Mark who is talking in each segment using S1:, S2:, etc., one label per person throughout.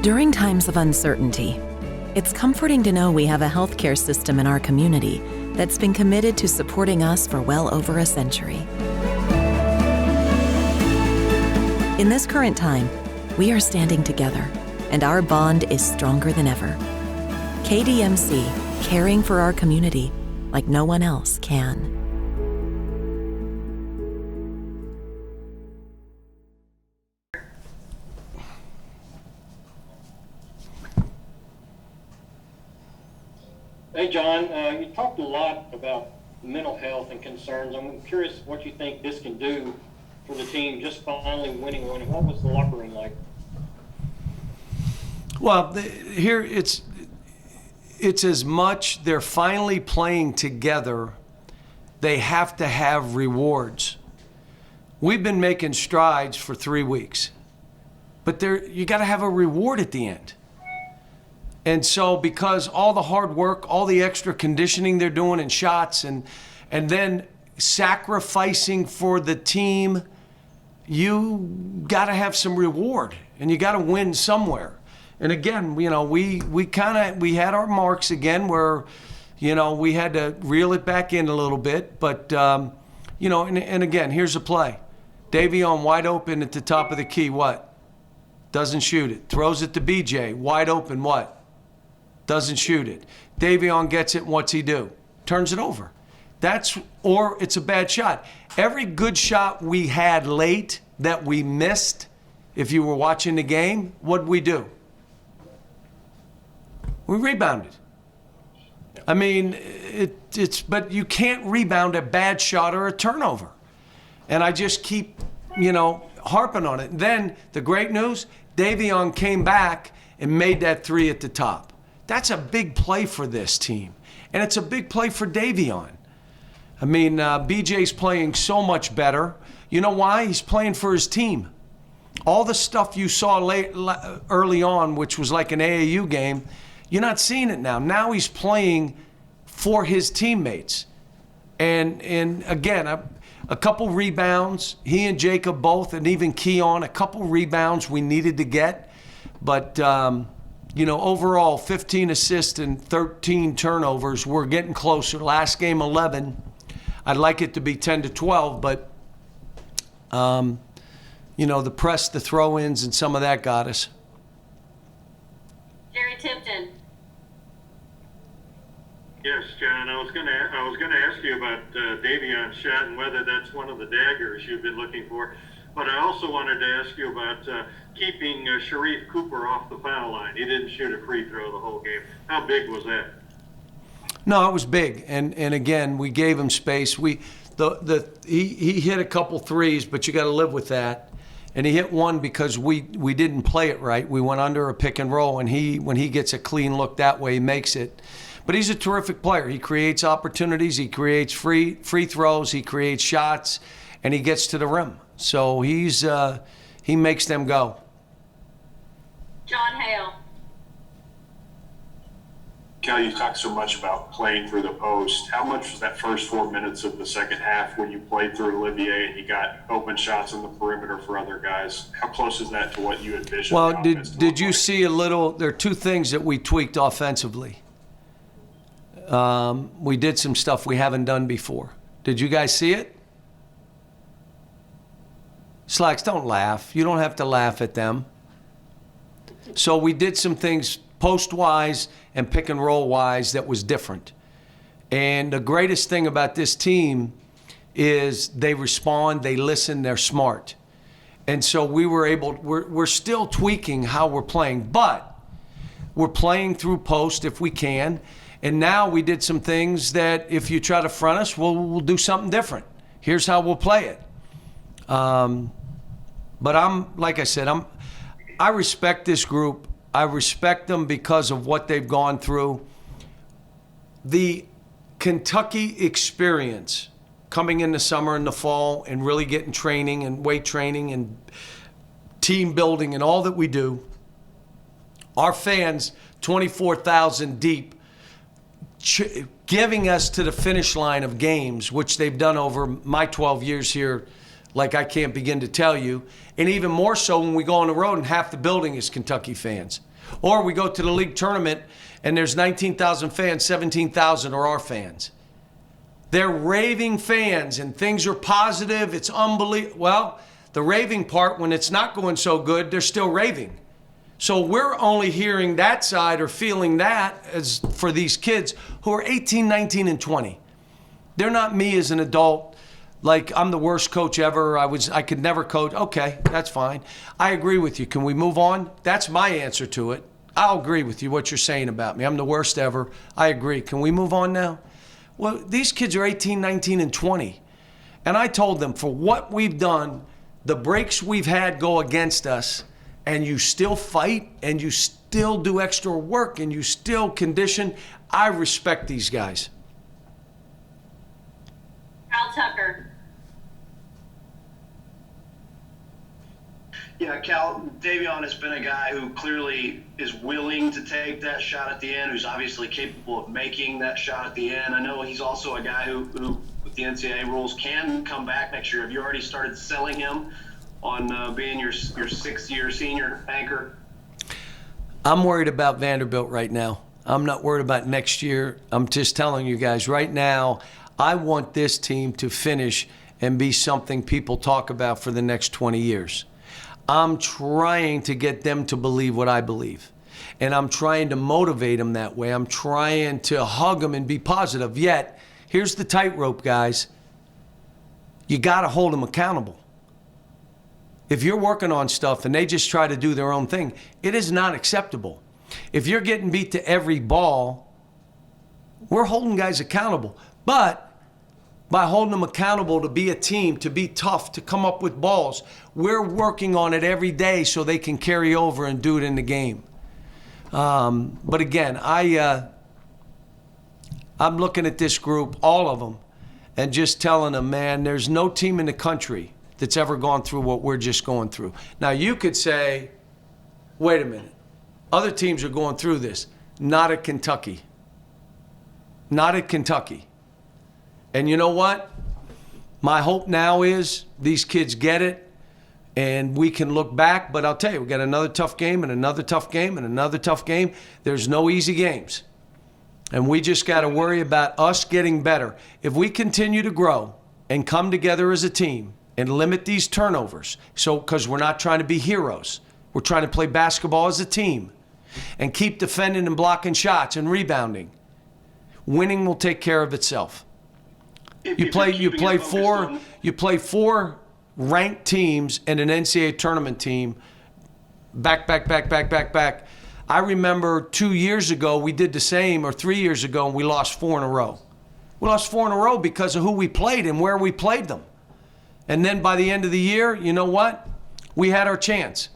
S1: During times of uncertainty, it's comforting to know we have a healthcare system in our community that's been committed to supporting us for well over a century. In this current time, we are standing together, and our bond is stronger than ever. KDMC, caring for our community like no one else can.
S2: Hey, John, you talked a lot about mental health and concerns. I'm curious what you think this can do for the team just finally winning one. What was the locker room like?
S3: Well, here it's as much they're finally playing together, they have to have rewards. We've been making strides for 3 weeks, but you got to have a reward at the end. And so because all the hard work, all the extra conditioning they're doing in shots and then sacrificing for the team, you got to have some reward and you got to win somewhere. And again, you know, we had our marks again where, you know, we had to reel it back in a little bit. But, you know, and again, here's a play. Davion wide open at the top of the key, what? Doesn't shoot it. Throws it to BJ, wide open, what? Doesn't shoot it. Davion gets it, what's he do? Turns it over. Or it's a bad shot. Every good shot we had late that we missed, if you were watching the game, what'd we do? We rebounded. I mean, but you can't rebound a bad shot or a turnover. And I just keep, you know, harping on it. And then the great news, Davion came back and made that three at the top. That's a big play for this team. And it's a big play for Davion. I mean, BJ's playing so much better. You know why? He's playing for his team. All the stuff you saw early on, which was like an AAU game, you're not seeing it now. Now he's playing for his teammates. And again, a couple rebounds. He and Jacob both, and even Keon, a couple rebounds we needed to get. But, you know, overall, 15 assists and 13 turnovers. We're getting closer. Last game, 11. I'd like it to be 10 to 12, but, you know, the press, the throw-ins, and some of that got us.
S4: Jerry Tipton.
S5: Yes, John, I was going to ask you about Davion's shot and whether that's one of the daggers you've been looking for. But I also wanted to ask you about keeping Sharif Cooper off the foul line. He didn't shoot a free throw the whole game. How big was that?
S3: No, it was big, and again, we gave him space. He hit a couple threes, but you got to live with that. And he hit one because we didn't play it right. We went under a pick and roll, and when he gets a clean look that way, he makes it. But he's a terrific player. He creates opportunities. He creates free throws. He creates shots, and he gets to the rim. So he makes them go.
S4: John HALE.
S6: Cal, you talked so much about playing through the post. How much was that first 4 minutes of the second half when you played through Olivier and you got open shots on the perimeter for other guys? How close is that to what you envisioned?
S3: Well, did you see a little? There are two things that we tweaked offensively. We did some stuff we haven't done before. Did you guys see it? Slacks, don't laugh. You don't have to laugh at them. So we did some things post-wise and pick and roll-wise that was different. And the greatest thing about this team is they respond, they listen, they're smart. And so we're still tweaking how we're playing, but we're playing through post if we can. And now we did some things that if you try to front us, we'll do something different. Here's how we'll play it. But like I said, I respect this group. I respect them because of what they've gone through. The Kentucky experience, coming in the summer and the fall and really getting training and weight training and team building and all that we do. Our fans, 24,000 deep, giving us to the finish line of games, which they've done over my 12 years here like I can't begin to tell you. And even more so when we go on the road and half the building is Kentucky fans. Or we go to the league tournament and there's 19,000 fans, 17,000 are our fans. They're raving fans and things are positive. It's unbelievable. Well, the raving part, when it's not going so good, they're still raving. So we're only hearing that side or feeling that as for these kids who are 18, 19, and 20. They're not me as an adult, like I'm the worst coach ever. I could never coach. Okay, that's fine. I agree with you. Can we move on? That's my answer to it. I'll agree with you what you're saying about me. I'm the worst ever. I agree. Can we move on now? Well, these kids are 18, 19, and 20. And I told them for what we've done, the breaks we've had go against us, and you still fight, and you still do extra work, and you still condition. I respect these guys.
S4: Al Tucker.
S7: Yeah, Cal, Davion has been a guy who clearly is willing to take that shot at the end, who's obviously capable of making that shot at the end. I know he's also a guy who with the NCAA rules, can come back next year. Have you already started selling him on being your sixth-year senior anchor?
S3: I'm worried about Vanderbilt right now. I'm not worried about next year. I'm just telling you guys right now, I want this team to finish and be something people talk about for the next 20 years. I'm trying to get them to believe what I believe. And I'm trying to motivate them that way. I'm trying to hug them and be positive. Yet, here's the tightrope, guys. You got to hold them accountable. If you're working on stuff and they just try to do their own thing, it is not acceptable. If you're getting beat to every ball, we're holding guys accountable. But by holding them accountable to be a team, to be tough, to come up with balls, we're working on it every day so they can carry over and do it in the game. But again, I'm looking at this group, all of them, and just telling them, man, there's no team in the country that's ever gone through what we're just going through. Now, you could say, wait a minute, other teams are going through this. Not at Kentucky. Not at Kentucky. And you know what? My hope now is these kids get it and we can look back. But I'll tell you, we got another tough game and another tough game and another tough game. There's no easy games. And we just got to worry about us getting better. If we continue to grow and come together as a team and limit these turnovers, so because we're not trying to be heroes, we're trying to play basketball as a team and keep defending and blocking shots and rebounding, winning will take care of itself. You play four ranked teams and an NCAA tournament team back. I remember 2 years ago we did the same, or 3 years ago, and we lost 4 in a row. We lost 4 in a row because of who we played and where we played them. And then by the end of the year, you know what? We had our chance.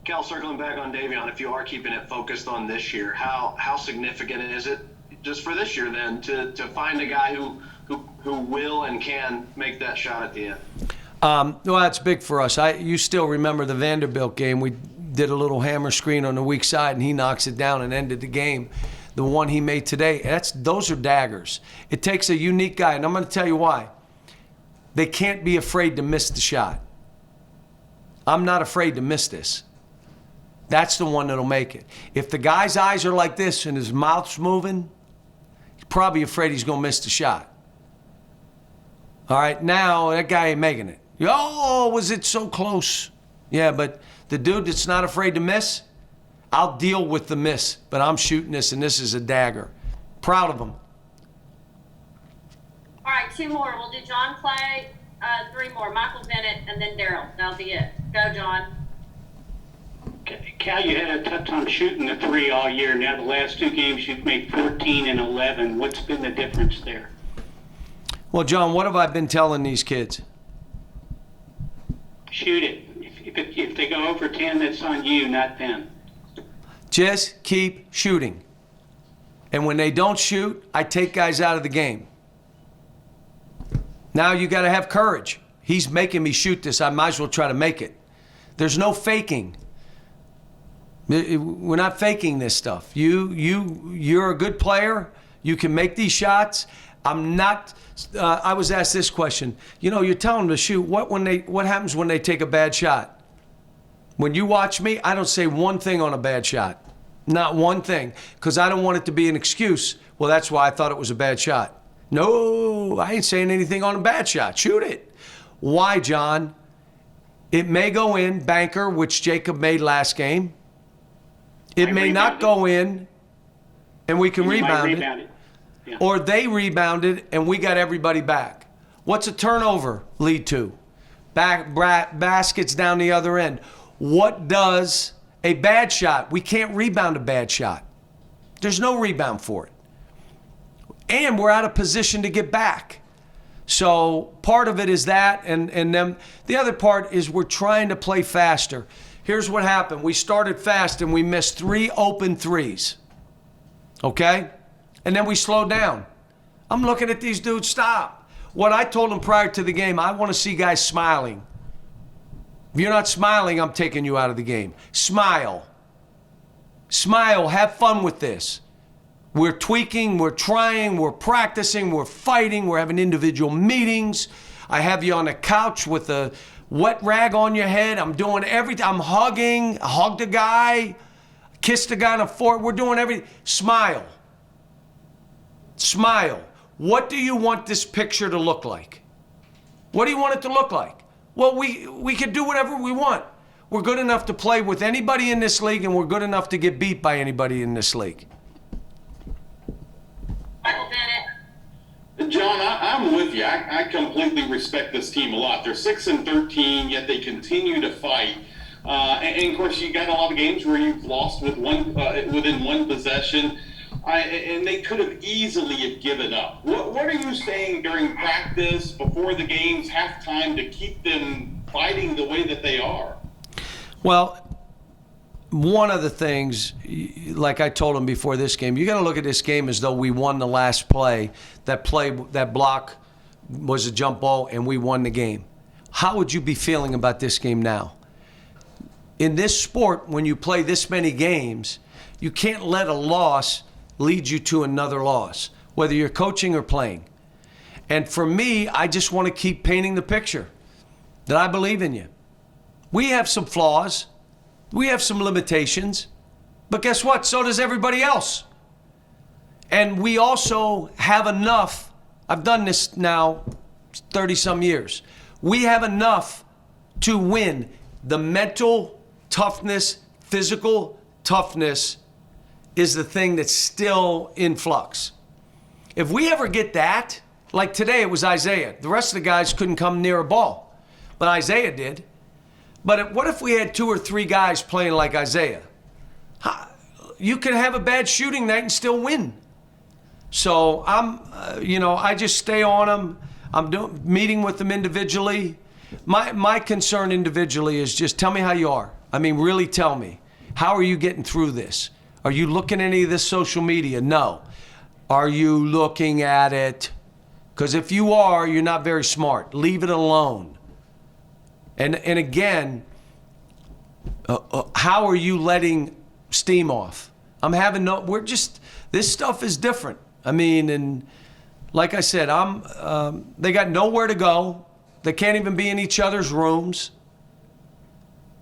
S7: Cal, circling back on Davion, if you are keeping it focused on this year, how significant is it just for this year then to find a guy who will and can make that shot at the end?
S3: Well, that's big for us. You still remember the Vanderbilt game. We did a little hammer screen on the weak side, and he knocks it down and ended the game. The one he made today, those are daggers. It takes a unique guy, and I'm going to tell you why. They can't be afraid to miss the shot. I'm not afraid to miss this. That's the one that'll make it. If the guy's eyes are like this and his mouth's moving, he's probably afraid he's going to miss the shot. All right, now that guy ain't making it. Oh, was it so close? Yeah, but the dude that's not afraid to miss, I'll deal with the miss, but I'm shooting this, and this is a dagger. Proud of him.
S4: All right, 2 more. We'll do John Clay, 3 more. Michael Bennett, and then Daryl. That'll be it. Go, John.
S8: Cal, you had a tough time shooting the 3 all year. Now the last 2 games you've made 14 and 11. What's been the difference there?
S3: Well, John, what have I been telling these kids?
S8: Shoot it. If they go over 10, that's on you, not them.
S3: Just keep shooting. And when they don't shoot, I take guys out of the game. Now you got to have courage. He's making me shoot this. I might as well try to make it. There's no faking. We're not faking this stuff. You're a good player. You can make these shots. I'm not. I was asked this question. You know, you're telling them to shoot. What happens when they take a bad shot? When you watch me, I don't say one thing on a bad shot. Not one thing. Because I don't want it to be an excuse. Well, that's why I thought it was a bad shot. No, I ain't saying anything on a bad shot. Shoot it. Why, John? It may go in, banker, which Jacob made last game. It may not go in, and we can rebound it.
S8: Yeah.
S3: Or they rebounded, and we got everybody back. What's a turnover lead to? Baskets down the other end. What does a bad shot? We can't rebound a bad shot. There's no rebound for it. And we're out of position to get back. So part of it is that, and then the other part is we're trying to play faster. Here's what happened. We started fast and we missed 3 open threes. Okay? And then we slowed down. I'm looking at these dudes, stop. What I told them prior to the game, I want to see guys smiling. If you're not smiling, I'm taking you out of the game. Smile. Smile, have fun with this. We're tweaking, we're trying, we're practicing, we're fighting, we're having individual meetings. I have you on the couch with a wet rag on your head. I'm doing everything. I'm hugging, I hugged a guy, kissed a guy on the forehead. We're doing everything. Smile. Smile. What do you want this picture to look like? What do you want it to look like? Well, we can do whatever we want. We're good enough to play with anybody in this league, and we're good enough to get beat by anybody in this league.
S4: Michael Bennett.
S9: John, I'm with you. I completely respect this team a lot. They're 6-13, yet they continue to fight. And of course, you got a lot of games where you've lost with within one possession, and they could have easily have given up. What are you saying during practice, before the games, halftime, to keep them fighting the way that they are?
S3: Well, one of the things, like I told him before this game, you got to look at this game as though we won the last play. That block was a jump ball, and we won the game. How would you be feeling about this game now? In this sport, when you play this many games, you can't let a loss lead you to another loss, whether you're coaching or playing. And for me, I just want to keep painting the picture that I believe in you. We have some flaws. We have some limitations. But guess what? So does everybody else. And we also have enough. I've done this now 30-some years. We have enough to win. The mental toughness, physical toughness is the thing that's still in flux. If we ever get that, like today it was Isaiah. The rest of the guys couldn't come near a ball, but Isaiah did. But what if we had 2 or 3 guys playing like Isaiah? You could have a bad shooting night and still win. So I just stay on them. I'm meeting with them individually. My concern individually is just tell me how you are. I mean, really tell me. How are you getting through this? Are you looking at any of this social media? No. Are you looking at it? Because if you are, you're not very smart. Leave it alone. And again, how are you letting steam off? This stuff is different. I mean, and like I said, they got nowhere to go. They can't even be in each other's rooms.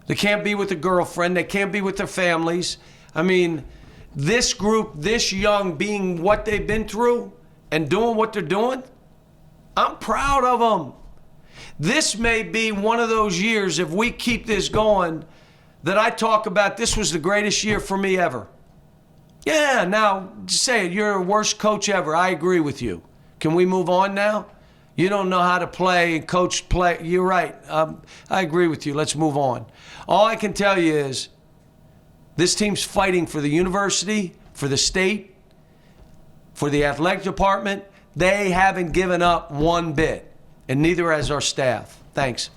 S3: They can't be with a girlfriend. They can't be with their families. I mean, this group, this young, being what they've been through and doing what they're doing, I'm proud of them. This may be one of those years, if we keep this going, that I talk about this was the greatest year for me ever. Yeah, now say it, you're the worst coach ever. I agree with you. Can we move on now? You don't know how to play and coach play. You're right. I agree with you. Let's move on. All I can tell you is this team's fighting for the university, for the state, for the athletic department. They haven't given up one bit, and neither has our staff. Thanks.